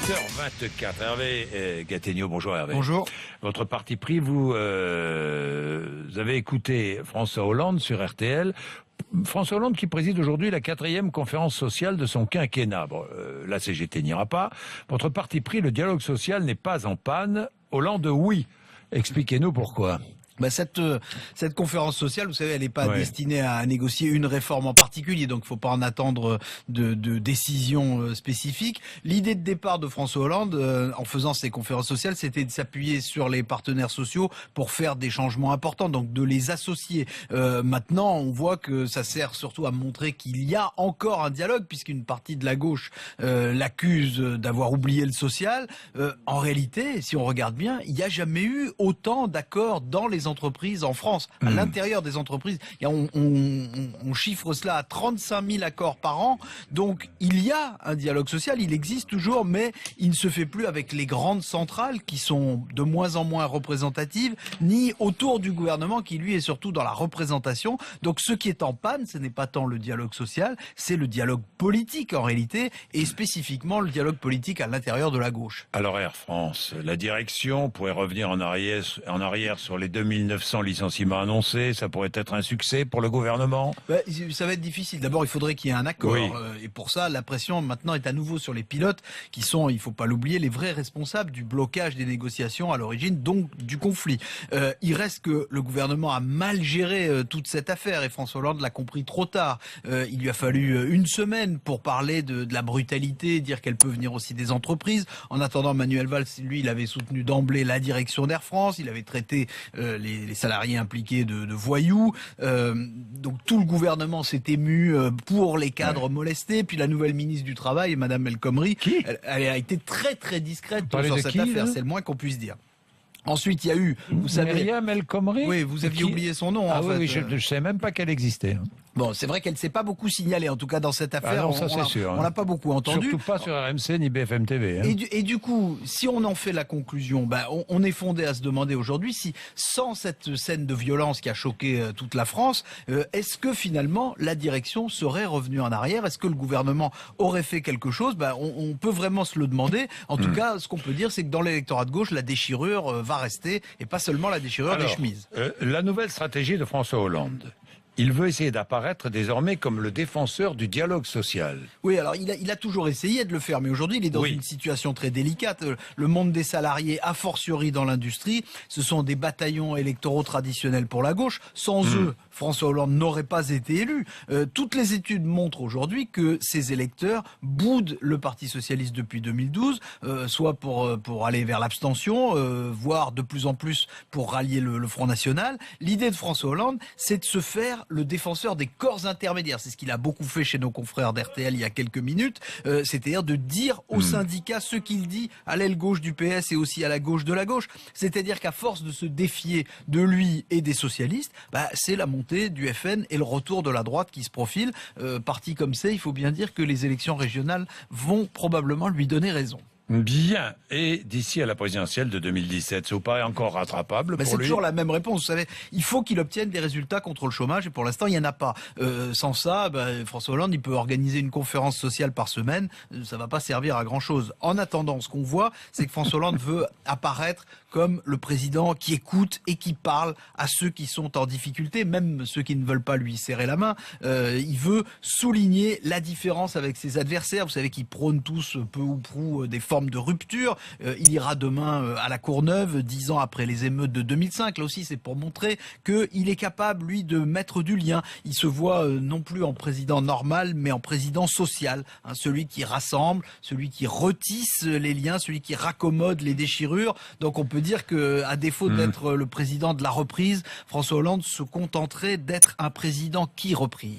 8h24. Hervé Gattegno, bonjour Hervé. Bonjour. Votre parti pris, vous avez écouté François Hollande sur RTL. François Hollande qui préside aujourd'hui la 4e conférence sociale de son quinquennat. Bon, la CGT n'ira pas. Votre parti pris, le dialogue social n'est pas en panne. Hollande, oui. Expliquez-nous pourquoi. Cette conférence sociale, vous savez, elle n'est pas destinée à négocier une réforme en particulier, donc il ne faut pas en attendre de décision spécifique. L'idée de départ de François Hollande, en faisant ces conférences sociales, c'était de s'appuyer sur les partenaires sociaux pour faire des changements importants, donc de les associer. Maintenant, on voit que ça sert surtout à montrer qu'il y a encore un dialogue, puisqu'une partie de la gauche l'accuse d'avoir oublié le social. En réalité, si on regarde bien, il n'y a jamais eu autant d'accords dans les entreprises en France, à l'intérieur des entreprises. On chiffre cela à 35 000 accords par an. Donc, il y a un dialogue social, il existe toujours, mais il ne se fait plus avec les grandes centrales qui sont de moins en moins représentatives, ni autour du gouvernement qui, lui, est surtout dans la représentation. Donc, ce qui est en panne, ce n'est pas tant le dialogue social, c'est le dialogue politique, en réalité, et spécifiquement le dialogue politique à l'intérieur de la gauche. Alors, Air France, la direction pourrait revenir en arrière sur les 2900 licenciements annoncés. Ça pourrait être un succès pour le gouvernement? Ça va être difficile. D'abord, il faudrait qu'il y ait un accord. Oui. Et pour ça, la pression maintenant est à nouveau sur les pilotes qui sont, il faut pas l'oublier, les vrais responsables du blocage des négociations à l'origine, donc du conflit. Il reste que le gouvernement a mal géré toute cette affaire et François Hollande l'a compris trop tard. Il lui a fallu une semaine pour parler de la brutalité, dire qu'elle peut venir aussi des entreprises. En attendant, Manuel Valls, lui, il avait soutenu d'emblée la direction d'Air France. Il avait traité les salariés impliqués de voyous. Donc tout le gouvernement s'est ému pour les cadres molestés. Puis la nouvelle ministre du Travail, Madame El Khomri, elle a été très très discrète sur cette affaire. C'est le moins qu'on puisse dire. Ensuite, il y a eu, vous savez... Myriam El Khomri. Oui, vous aviez oublié son nom. Ah en fait. Oui, je ne savais même pas qu'elle existait. Bon, c'est vrai qu'elle ne s'est pas beaucoup signalée, en tout cas dans cette affaire. Ah non, ça c'est sûr. On l'a pas beaucoup entendu. Surtout pas sur RMC ni BFM TV. Hein. Et du coup, si on en fait la conclusion, on est fondé à se demander aujourd'hui si, sans cette scène de violence qui a choqué toute la France, est-ce que finalement la direction serait revenue en arrière? Est-ce que le gouvernement aurait fait quelque chose? On peut vraiment se le demander. En tout cas, ce qu'on peut dire, c'est que dans l'électorat de gauche, la déchirure va rester, et pas seulement la déchirure des chemises. La nouvelle stratégie de François Hollande. Il veut essayer d'apparaître désormais comme le défenseur du dialogue social. Oui, alors il a toujours essayé de le faire, mais aujourd'hui il est dans une situation très délicate. Le monde des salariés, a fortiori dans l'industrie, ce sont des bataillons électoraux traditionnels pour la gauche. Sans eux, François Hollande n'aurait pas été élu. Toutes les études montrent aujourd'hui que ces électeurs boudent le Parti socialiste depuis 2012, soit pour aller vers l'abstention, voire de plus en plus pour rallier le Front National. L'idée de François Hollande, c'est de se faire le défenseur des corps intermédiaires. C'est ce qu'il a beaucoup fait chez nos confrères d'RTL il y a quelques minutes, c'est-à-dire de dire aux syndicats ce qu'il dit à l'aile gauche du PS et aussi à la gauche de la gauche. C'est-à-dire qu'à force de se défier de lui et des socialistes, c'est la montée du FN et le retour de la droite qui se profile. Parti comme c'est, il faut bien dire que les élections régionales vont probablement lui donner raison. Bien. Et d'ici à la présidentielle de 2017, ça vous paraît encore rattrapable pour c'est lui? toujours la même réponse. Vous savez, il faut qu'il obtienne des résultats contre le chômage et pour l'instant, il n'y en a pas. Sans ça, François Hollande, il peut organiser une conférence sociale par semaine. Ça va pas servir à grand-chose. En attendant, ce qu'on voit, c'est que François Hollande veut apparaître comme le président qui écoute et qui parle à ceux qui sont en difficulté, même ceux qui ne veulent pas lui serrer la main. Il veut souligner la différence avec ses adversaires. Vous savez qu'ils prônent tous peu ou prou des formes de rupture. Il ira demain à la Courneuve, 10 ans après les émeutes de 2005. Là aussi, c'est pour montrer qu'il est capable, lui, de mettre du lien. Il se voit non plus en président normal, mais en président social. Celui qui rassemble, celui qui retisse les liens, celui qui raccommode les déchirures. Donc on peut dire que, à défaut d'être le président de la reprise, François Hollande se contenterait d'être un président qui reprise.